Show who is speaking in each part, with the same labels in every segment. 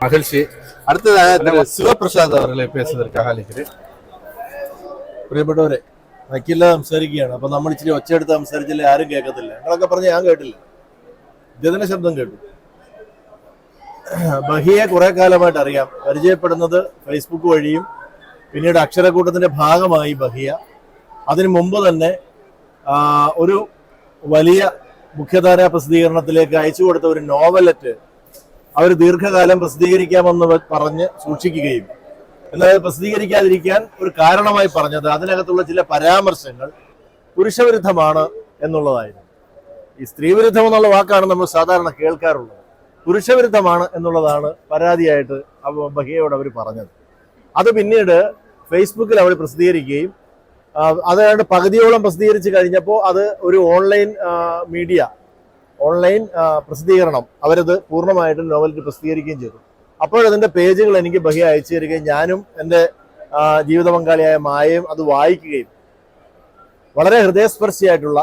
Speaker 1: மகிழ்ச்சி. அடுத்ததாக சிவபிரசாத் அவர்களை பேசுவதற்காக அழைக்கிறேன்.
Speaker 2: പ്രിയപ്പെട്ടവരെ, വക്കീല സംസാരിക്കുകയാണ്. അപ്പൊ നമ്മൾ ഇച്ചിരി ഒച്ചയെടുത്ത് സംസാരിച്ചില്ലേ ആരും കേൾക്കത്തില്ല. നിങ്ങളൊക്കെ പറഞ്ഞ് ഞാൻ കേട്ടില്ല, ജന ശബ്ദം കേട്ടു. ബഹിയെ കുറെ കാലമായിട്ട് അറിയാം, പരിചയപ്പെടുന്നത് ഫേസ്ബുക്ക് വഴിയും പിന്നീട് അക്ഷരക്കൂട്ടത്തിന്റെ ഭാഗമായി ബഹിയ. അതിനു മുമ്പ് തന്നെ ഒരു വലിയ മുഖ്യധാരാ പ്രസിദ്ധീകരണത്തിലേക്ക് അയച്ചു കൊടുത്ത ഒരു നോവലറ്റ് അവർ ദീർഘകാലം പ്രസിദ്ധീകരിക്കാമെന്ന് പറഞ്ഞ് സൂക്ഷിക്കുകയും എന്നാൽ പ്രസിദ്ധീകരിക്കാതിരിക്കാൻ ഒരു കാരണമായി പറഞ്ഞത് അതിനകത്തുള്ള ചില പരാമർശങ്ങൾ പുരുഷവിരുദ്ധമാണ് എന്നുള്ളതായിരുന്നു. ഈ സ്ത്രീവിരുദ്ധം എന്നുള്ള വാക്കാണ് നമ്മൾ സാധാരണ കേൾക്കാറുള്ളത്. പുരുഷവിരുദ്ധമാണ് എന്നുള്ളതാണ് പരാതിയായിട്ട് ബഹിയയോട് അവർ പറഞ്ഞത്. അത് പിന്നീട് ഫേസ്ബുക്കിൽ അവർ പ്രസിദ്ധീകരിക്കുകയും അതായത് പകുതിയോളം പ്രസിദ്ധീകരിച്ച് കഴിഞ്ഞപ്പോൾ അത് ഒരു ഓൺലൈൻ പ്രസിദ്ധീകരണം അവരത് പൂർണ്ണമായിട്ടും നോവലിൽ പ്രസിദ്ധീകരിക്കുകയും ചെയ്തു. അപ്പോഴതിൻ്റെ പേജുകൾ എനിക്ക് ബഹിയ അയച്ചു തരികയും ഞാനും എൻ്റെ ജീവിത പങ്കാളിയായ മായയും അത് വായിക്കുകയും വളരെ ഹൃദയസ്പർശിയായിട്ടുള്ള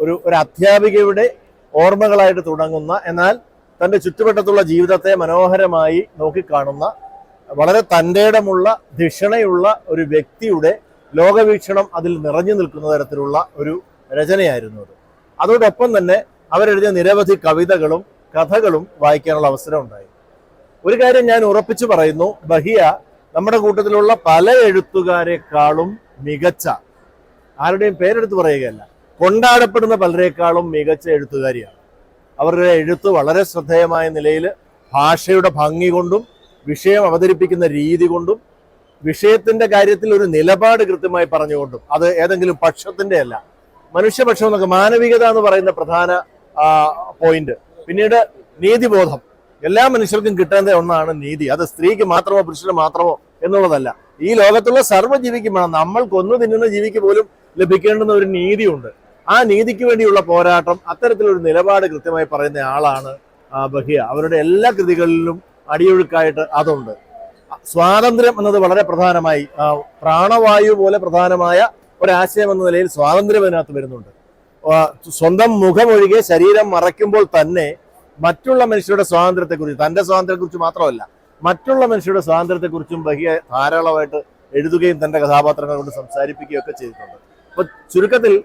Speaker 2: ഒരു അധ്യാപികയുടെ ഓർമ്മകളായിട്ട് തുടങ്ങുന്ന എന്നാൽ തൻ്റെ ചുറ്റുവട്ടത്തുള്ള ജീവിതത്തെ മനോഹരമായി നോക്കിക്കാണുന്ന വളരെ തൻ്റെടമുള്ള ധിഷണയുള്ള ഒരു വ്യക്തിയുടെ ലോകവീക്ഷണം അതിൽ നിറഞ്ഞു നിൽക്കുന്ന തരത്തിലുള്ള ഒരു രചനയായിരുന്നു അത്. അതോടൊപ്പം തന്നെ അവരെഴുതിയ നിരവധി കവിതകളും കഥകളും വായിക്കാനുള്ള അവസരം ഉണ്ടായി. ഒരു കാര്യം ഞാൻ ഉറപ്പിച്ചു പറയുന്നു, ബഹിയ നമ്മുടെ കൂട്ടത്തിലുള്ള പല എഴുത്തുകാരെക്കാളും മികച്ച, ആരുടെയും പേരെടുത്ത് പറയുകയല്ല, കൊണ്ടാടപ്പെടുന്ന പലരെക്കാളും മികച്ച എഴുത്തുകാരിയാണ്. അവരുടെ എഴുത്ത് വളരെ ശ്രദ്ധേയമായ നിലയിൽ ഭാഷയുടെ ഭംഗി കൊണ്ടും വിഷയം അവതരിപ്പിക്കുന്ന രീതി കൊണ്ടും വിഷയത്തിന്റെ കാര്യത്തിൽ ഒരു നിലപാട് കൃത്യമായി പറഞ്ഞുകൊണ്ടും, അത് ഏതെങ്കിലും പക്ഷത്തിന്റെ അല്ല, മനുഷ്യപക്ഷം എന്നൊക്കെ മാനവികത എന്ന് പറയുന്ന പ്രധാന പോയിന്റ്. പിന്നീട് നീതിബോധം, എല്ലാ മനുഷ്യർക്കും കിട്ടേണ്ട ഒന്നാണ് നീതി. അത് സ്ത്രീക്ക് മാത്രമോ പുരുഷന് മാത്രമോ എന്നുള്ളതല്ല, ഈ ലോകത്തുള്ള സർവ്വജീവിക്കും വേണം. നമ്മൾ കൊന്നു തിന്നുന്ന ജീവിക്ക് പോലും ലഭിക്കേണ്ടുന്ന ഒരു നീതിയുണ്ട്. ആ നീതിക്ക് വേണ്ടിയുള്ള പോരാട്ടം, അത്തരത്തിലൊരു നിലപാട് കൃത്യമായി പറയുന്ന ആളാണ് ബഹിയ. അവരുടെ എല്ലാ കൃതികളിലും അടിയൊഴുക്കായിട്ട് അതുണ്ട്. സ്വാതന്ത്ര്യം എന്നത് വളരെ പ്രധാനമായി, പ്രാണവായു പോലെ പ്രധാനമായ ഒരാശയം എന്ന നിലയിൽ സ്വാതന്ത്ര്യം അതിനകത്ത് വരുന്നുണ്ട്. സ്വന്തം മുഖമൊഴികെ ശരീരം മറയ്ക്കുമ്പോൾ തന്നെ മറ്റുള്ള മനുഷ്യരുടെ സ്വാതന്ത്ര്യത്തെക്കുറിച്ച്, തൻ്റെ സ്വാതന്ത്ര്യത്തെക്കുറിച്ച് മാത്രമല്ല മറ്റുള്ള മനുഷ്യരുടെ സ്വാതന്ത്ര്യത്തെക്കുറിച്ചും ബഹിയ ധാരാളമായിട്ട് എഴുതുകയും തൻ്റെ കഥാപാത്രങ്ങളെ കൊണ്ട് സംസാരിപ്പിക്കുകയും ഒക്കെ ചെയ്തിട്ടുണ്ട്. അപ്പൊ ചുരുക്കത്തിൽ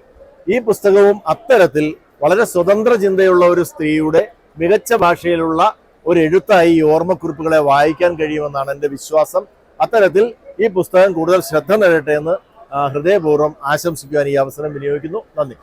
Speaker 2: ഈ പുസ്തകവും അത്തരത്തിൽ വളരെ സ്വതന്ത്ര ചിന്തയുള്ള ഒരു സ്ത്രീയുടെ മികച്ച ഭാഷയിലുള്ള ഒരു എഴുത്തായി ഈ ഓർമ്മക്കുറിപ്പുകളെ വായിക്കാൻ കഴിയുമെന്നാണ് എൻ്റെ വിശ്വാസം. അത്തരത്തിൽ ഈ പുസ്തകം കൂടുതൽ ശ്രദ്ധ നേടട്ടെ എന്ന് ഹൃദയപൂർവ്വം ആശംസിക്കുവാൻ ഈ അവസരം വിനിയോഗിക്കുന്നു. നന്ദി.